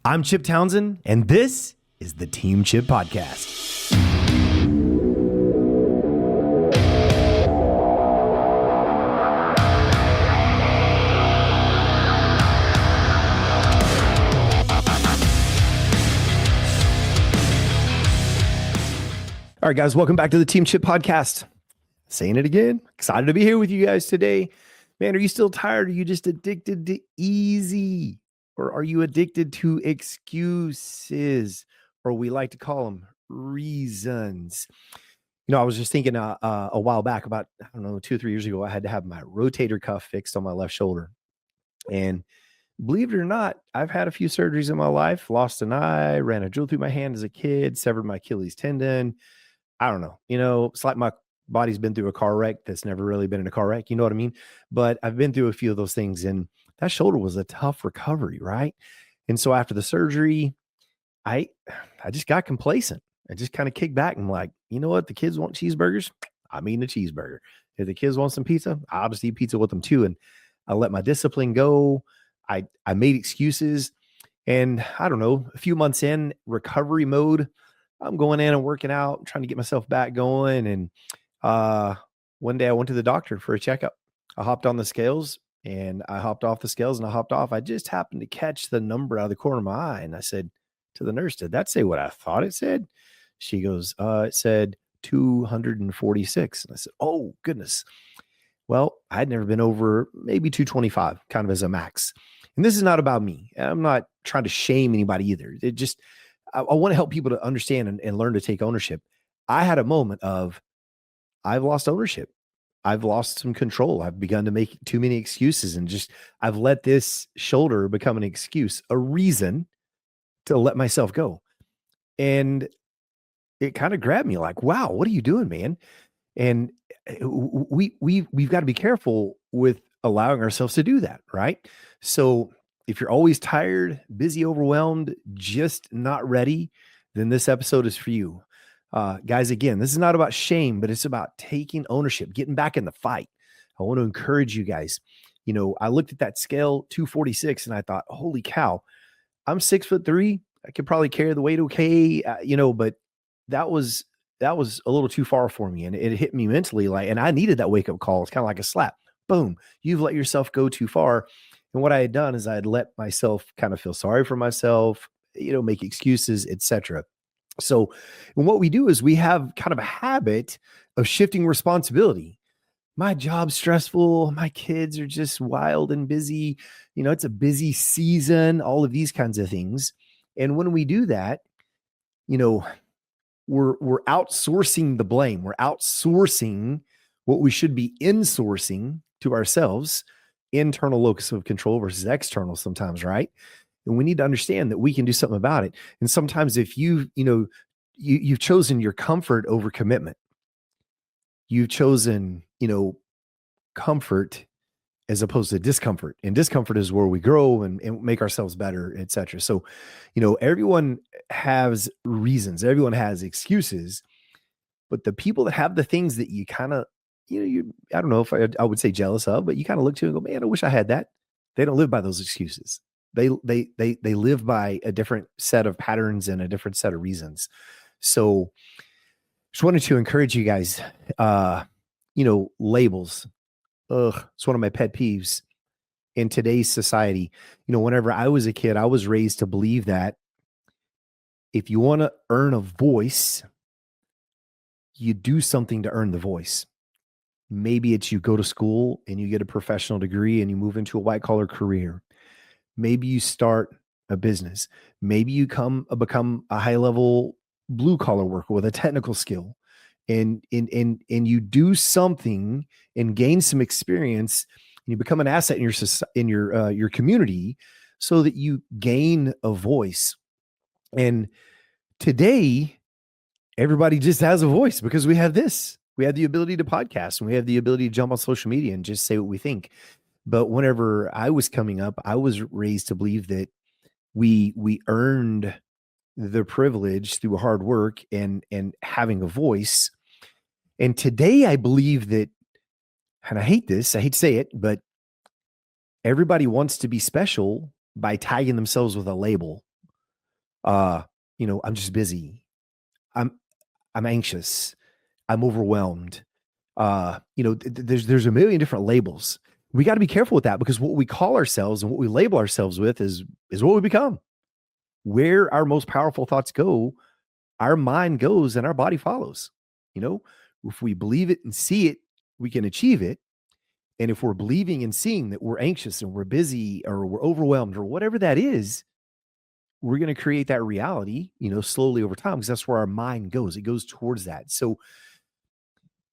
I'm Chip Townsend, and this is the Team Chip Podcast. All right, guys, welcome back to the Team Chip Podcast. Saying it again, excited to be here with you guys today. Man, are you still tired? Are you just addicted to easy? Or are you addicted to excuses? Or we like to call them reasons. You know, I was just thinking a while back about, 2 or 3 years ago, I had to have my rotator cuff fixed on my left shoulder. And believe it or not, I've had a few surgeries in my life, lost an eye, ran a drill through my hand as a kid, severed my Achilles tendon. I don't know. It's like my body's been through a car wreck that's never really been in a car wreck. You know what I mean? But I've been through a few of those things, and that shoulder was a tough recovery, right? And so after the surgery, I just got complacent. I just kind of kicked back and I'm like, you know what? The kids want cheeseburgers. I'm eating a cheeseburger. If the kids want some pizza, I'll just eat pizza with them too. And I let my discipline go. I made excuses, and I don't know, a few months in recovery mode, I'm going in and working out, trying to get myself back going. And one day I went to the doctor for a checkup. I hopped on the scales and I hopped off the scales and I hopped off. I just happened to catch the number out of the corner of my eye. And I said to the nurse, did that say what I thought it said? She goes, it said 246. And I said, oh, goodness. Well, I'd never been over maybe 225, kind of as a max. And this is not about me. I'm not trying to shame anybody either. I want to help people to understand and learn to take ownership. I had a moment of, I've lost ownership. I've lost some control. I've begun to make too many excuses, and I've let this shoulder become an excuse, a reason to let myself go. And it kind of grabbed me like, wow, what are you doing, man? And we've got to be careful with allowing ourselves to do that, right? So if you're always tired, busy, overwhelmed, just not ready, then this episode is for you. Guys, again, this is not about shame, but it's about taking ownership, getting back in the fight. I want to encourage you guys. I looked at that scale, 246, and I thought, holy cow, I'm 6'3". I could probably carry the weight okay, but that was a little too far for me. And it hit me mentally, and I needed that wake-up call. It's kind of like a slap. Boom, you've let yourself go too far. And what I had done is I had let myself kind of feel sorry for myself, make excuses, etc. So, and what we do is we have kind of a habit of shifting responsibility. My job's stressful. My kids are just wild and busy. It's a busy season, all of these kinds of things. And when we do that, we're outsourcing the blame. We're outsourcing what we should be insourcing to ourselves, internal locus of control versus external sometimes, right? And we need to understand that we can do something about it. And sometimes if you've chosen your comfort over commitment, you've chosen, comfort as opposed to discomfort. And discomfort is where we grow and make ourselves better, et cetera. So, everyone has reasons, everyone has excuses, but the people that have the things that you kind of, I don't know if I would say jealous of, but you kind of look to and go, man, I wish I had that. They don't live by those excuses. They live by a different set of patterns and a different set of reasons. So just wanted to encourage you guys, labels. It's one of my pet peeves in today's society. Whenever I was a kid, I was raised to believe that if you want to earn a voice, you do something to earn the voice. Maybe it's you go to school and you get a professional degree and you move into a white collar career. Maybe you start a business. Maybe you become a high level blue collar worker with a technical skill, and you do something and gain some experience, and you become an asset in your community, so that you gain a voice. And today, everybody just has a voice because we have this. We have the ability to podcast, and we have the ability to jump on social media and just say what we think. But whenever I was coming up, I was raised to believe that we earned the privilege through hard work and having a voice. And today I believe that, and I hate to say it, but everybody wants to be special by tagging themselves with a label. I'm just busy. I'm I'm anxious. I'm overwhelmed. There's a million different labels. We got to be careful with that because what we call ourselves and what we label ourselves with is what we become. Where our most powerful thoughts go, our mind goes and our body follows. You know, if we believe it and see it, we can achieve it. And if we're believing and seeing that we're anxious and we're busy or we're overwhelmed or whatever that is, we're going to create that reality, slowly over time, because that's where our mind goes. It goes towards that. So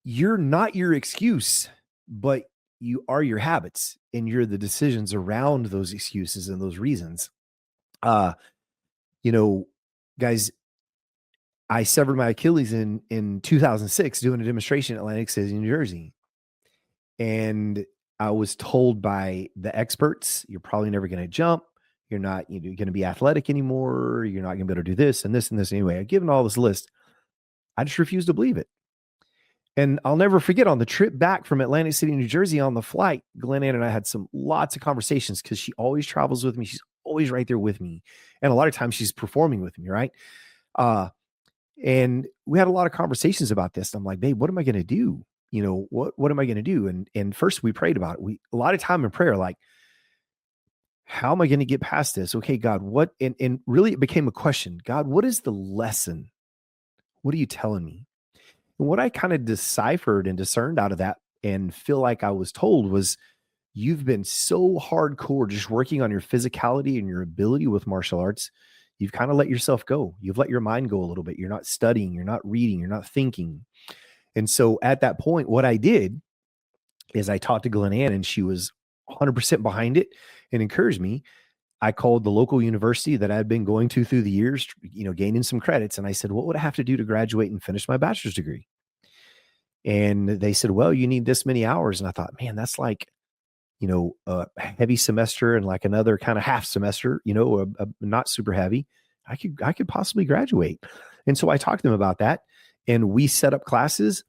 you're not your excuse, but you are your habits and you're the decisions around those excuses and those reasons. Uh, you know, guys, I severed my Achilles in 2006 doing a demonstration in Atlantic City, New Jersey. And I was told by the experts, you're probably never going to jump. You're not going to be athletic anymore. You're not going to be able to do this and this and this anyway. I've given all this list. I just refused to believe it. And I'll never forget on the trip back from Atlantic City, New Jersey on the flight, Glenn Ann and I had lots of conversations because she always travels with me. She's always right there with me. And a lot of times she's performing with me, right? And we had a lot of conversations about this. I'm like, babe, what am I going to do? What am I going to do? And first we prayed about it. A lot of time in prayer, like, how am I going to get past this? Okay, God, what? And really it became a question. God, what is the lesson? What are you telling me? And what I kind of deciphered and discerned out of that and feel like I was told was, you've been so hardcore just working on your physicality and your ability with martial arts. You've kind of let yourself go. You've let your mind go a little bit. You're not studying, you're not reading, you're not thinking. And so at that point, what I did is I talked to Glenn Ann and she was 100% behind it and encouraged me. I called the local university that I'd been going to through the years, gaining some credits. And I said, what would I have to do to graduate and finish my bachelor's degree? And they said, well, you need this many hours. And I thought, man, that's like, a heavy semester and like another kind of half semester, a not super heavy. I could possibly graduate. And so I talked to them about that and we set up classes.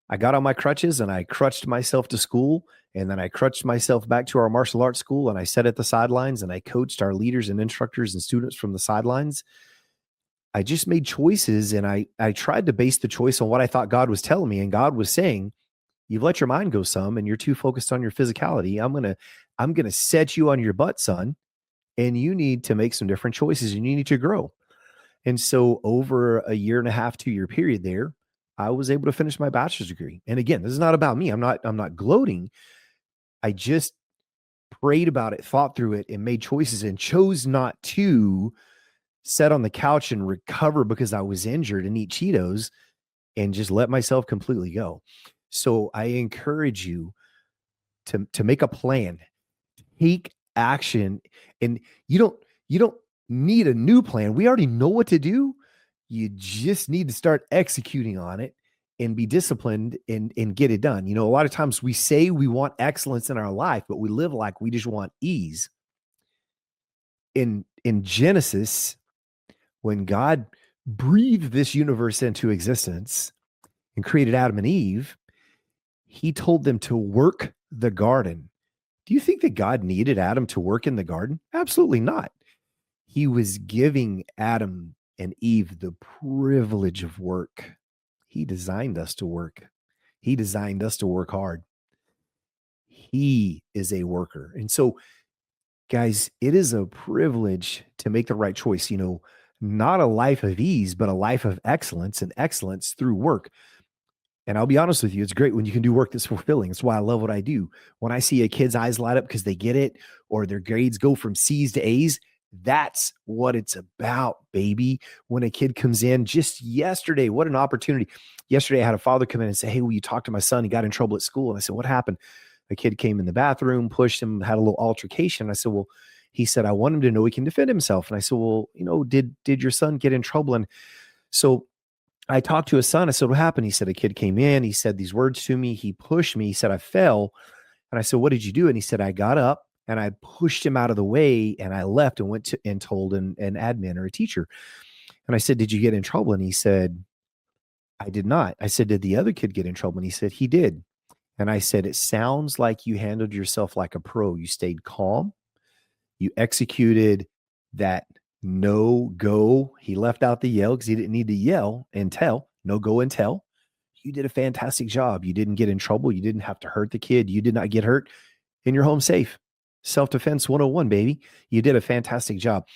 I got on my crutches and I crutched myself to school. And then I crutched myself back to our martial arts school and I sat at the sidelines and I coached our leaders and instructors and students from the sidelines. I just made choices and I tried to base the choice on what I thought God was telling me. And God was saying, you've let your mind go some and you're too focused on your physicality. I'm going to set you on your butt, son. And you need to make some different choices and you need to grow. And so over a 1.5 to 2 year period there, I was able to finish my bachelor's degree. And again, this is not about me. I'm not gloating. I just prayed about it, thought through it, and made choices and chose not to sit on the couch and recover because I was injured and eat Cheetos and just let myself completely go. So I encourage you to make a plan, take action, and you don't need a new plan. We already know what to do. You just need to start executing on it and be disciplined and get it done. A lot of times we say we want excellence in our life, but we live like we just want ease. In Genesis, when God breathed this universe into existence and created Adam and Eve, he told them to work the garden. Do you think that God needed Adam to work in the garden? Absolutely not. He was giving Adam and Eve the privilege of work. He designed us to work. He designed us to work hard. He is a worker. And so, guys, it is a privilege to make the right choice. Not a life of ease, but a life of excellence and excellence through work. And I'll be honest with you, it's great when you can do work that's fulfilling. It's why I love what I do. When I see a kid's eyes light up because they get it or their grades go from C's to A's, that's what it's about, baby. When a kid comes in, just yesterday, what an opportunity. Yesterday, I had a father come in and say, hey, will you talk to my son? He got in trouble at school. And I said, what happened? A kid came in the bathroom, pushed him, had a little altercation. I said, well, he said, I want him to know he can defend himself. And I said, well, did your son get in trouble? And so I talked to his son. I said, what happened? He said, a kid came in. He said these words to me. He pushed me. He said, I fell. And I said, what did you do? And he said, I got up and I pushed him out of the way and I left and went to and told an admin or a teacher. And I said, did you get in trouble? And he said, I did not. I said, did the other kid get in trouble? And he said, he did. And I said, it sounds like you handled yourself like a pro. You stayed calm. You executed that No go. He left out the yell because he didn't need to yell and tell. No go and tell. You did a fantastic job. You didn't get in trouble. You didn't have to hurt the kid. You did not get hurt, and you're home safe. Self-defense 101, baby. You did a fantastic job.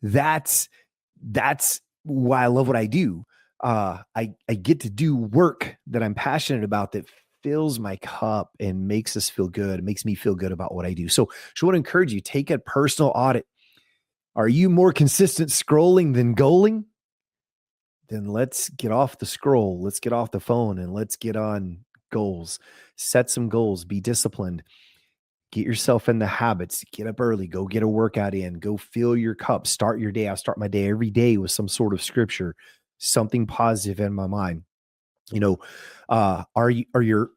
That's why I love what I do. I get to do work that I'm passionate about that fills my cup and makes us feel good. It makes me feel good about what I do. So I want to encourage you, take a personal audit. Are you more consistent scrolling than goaling? Then let's get off the scroll. Let's get off the phone and let's get on goals. Set some goals. Be disciplined. Get yourself in the habits. Get up early. Go get a workout in. Go fill your cup. Start your day. I start my day every day with some sort of scripture, something positive in my mind. Are your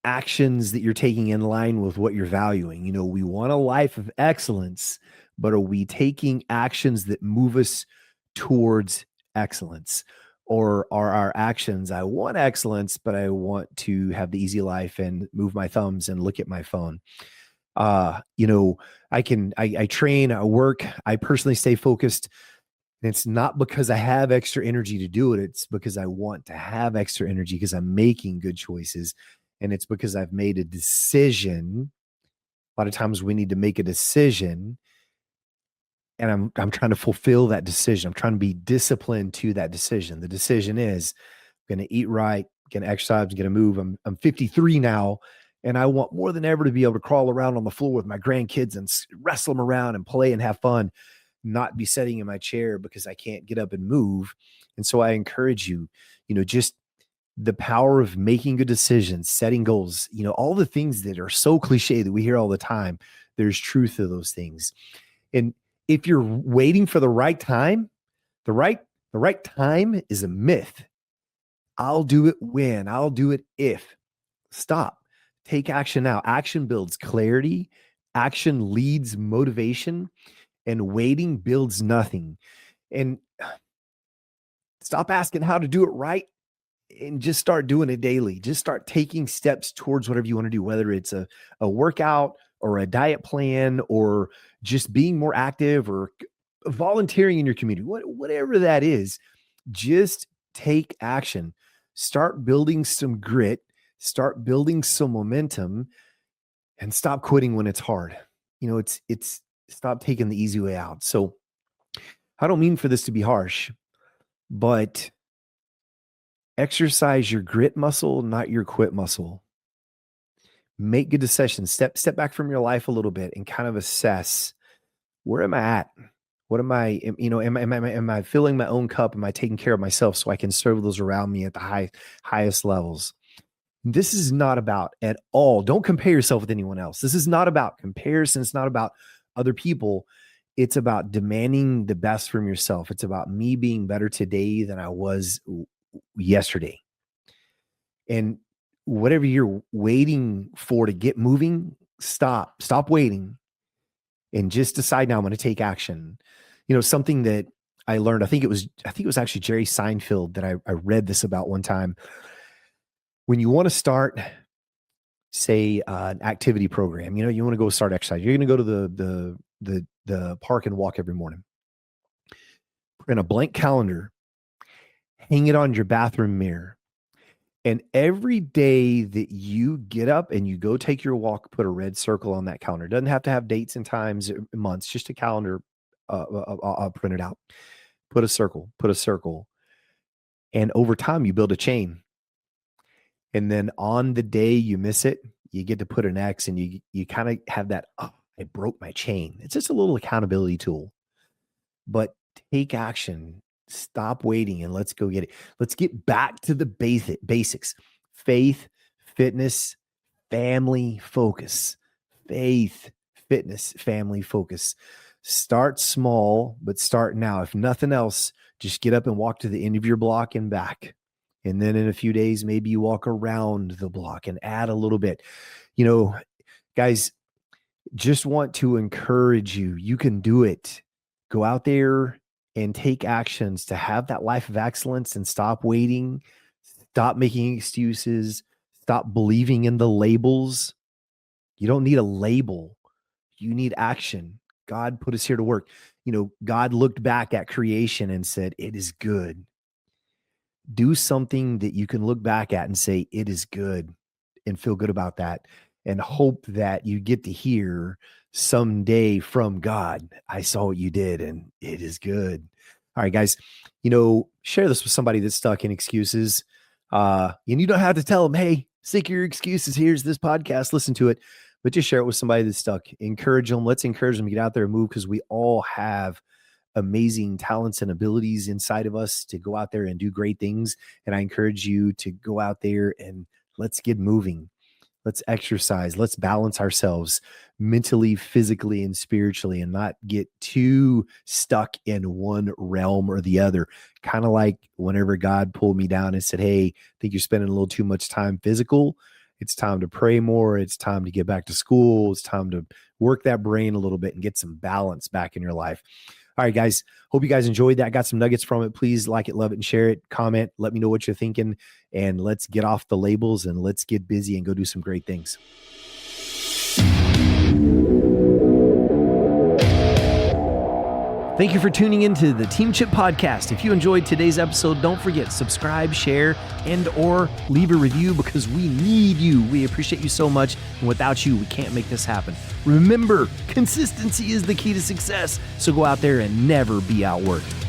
actions that you're taking in line with what you're valuing? We want a life of excellence, but are we taking actions that move us towards excellence? Or are our actions, I want excellence, but I want to have the easy life and move my thumbs and look at my phone? I train, I work, I personally stay focused. And it's not because I have extra energy to do it. It's because I want to have extra energy because I'm making good choices. And it's because I've made a decision. A lot of times we need to make a decision, and I'm trying to fulfill that decision. I'm trying to be disciplined to that decision. The decision is I'm going to eat right, going to exercise, going to move. I'm 53 now, and I want more than ever to be able to crawl around on the floor with my grandkids and wrestle them around and play and have fun, not be sitting in my chair because I can't get up and move. And so I encourage you, just the power of making good decisions, setting goals, all the things that are so cliche that we hear all the time. There's truth to those things. And if you're waiting for the right time, the right time is a myth. I'll do it when, I'll do it if. Stop. Take action now. Action builds clarity. Action leads motivation, and waiting builds nothing. And stop asking how to do it right and just start doing it daily. Just start taking steps towards whatever you want to do, whether it's a workout or a diet plan or just being more active or volunteering in your community, whatever that is. Just take action. Start building some grit, start building some momentum, and stop quitting when it's hard. It's stop taking the easy way out. So I don't mean for this to be harsh, but exercise your grit muscle, not your quit muscle. Make good decisions. Step back from your life a little bit and kind of assess, where am I at? What am I, am I filling my own cup? Am I taking care of myself so I can serve those around me at the highest levels? This is not about at all. Don't compare yourself with anyone else. This is not about comparison. It's not about other people. It's about demanding the best from yourself. It's about me being better today than I was yesterday. And whatever you're waiting for to get moving, stop waiting and just decide, now I'm going to take action. Something that I learned, I think it was actually Jerry Seinfeld that I read this about one time. When you want to start, say, an activity program, you want to go start exercise. You're going to go to the park and walk every morning. In a blank calendar, hang it on your bathroom mirror. And every day that you get up and you go take your walk, put a red circle on that calendar. It doesn't have to have dates and times or months, just a calendar printed out. Put a circle. And over time, you build a chain. And then on the day you miss it, you get to put an X, and you kind of have that, oh, I broke my chain. It's just a little accountability tool. But take action. Stop waiting and let's go get it. Let's get back to the basics. Faith, fitness, family focus. Faith, fitness, family focus. Start small, but start now. If nothing else, just get up and walk to the end of your block and back. And then in a few days, maybe you walk around the block and add a little bit. Guys, just want to encourage you. You can do it. Go out there and take actions to have that life of excellence, and stop waiting, stop making excuses, stop believing in the labels. You don't need a label. You need action. God put us here to work. God looked back at creation and said, it is good. Do something that you can look back at and say, it is good, and feel good about that, and hope that you get to hear someday from God, I saw what you did and it is good. All right, guys, share this with somebody that's stuck in excuses. And you don't have to tell them, hey, stick your excuses. Here's this podcast, listen to it, but just share it with somebody that's stuck. Encourage them. Let's encourage them to get out there and move, because we all have amazing talents and abilities inside of us to go out there and do great things. And I encourage you to go out there and let's get moving. Let's exercise. Let's balance ourselves mentally, physically, and spiritually, and not get too stuck in one realm or the other. Kind of like whenever God pulled me down and said, hey, I think you're spending a little too much time physical. It's time to pray more. It's time to get back to school. It's time to work that brain a little bit and get some balance back in your life. All right, guys, hope you guys enjoyed that. Got some nuggets from it. Please like it, love it, and share it. Comment. Let me know what you're thinking. And let's get off the labels and let's get busy and go do some great things. Thank you for tuning into the Team Chip Podcast. If you enjoyed today's episode, don't forget, subscribe, share, and or leave a review, because we need you. We appreciate you so much. And without you, we can't make this happen. Remember, consistency is the key to success. So go out there and never be outworked.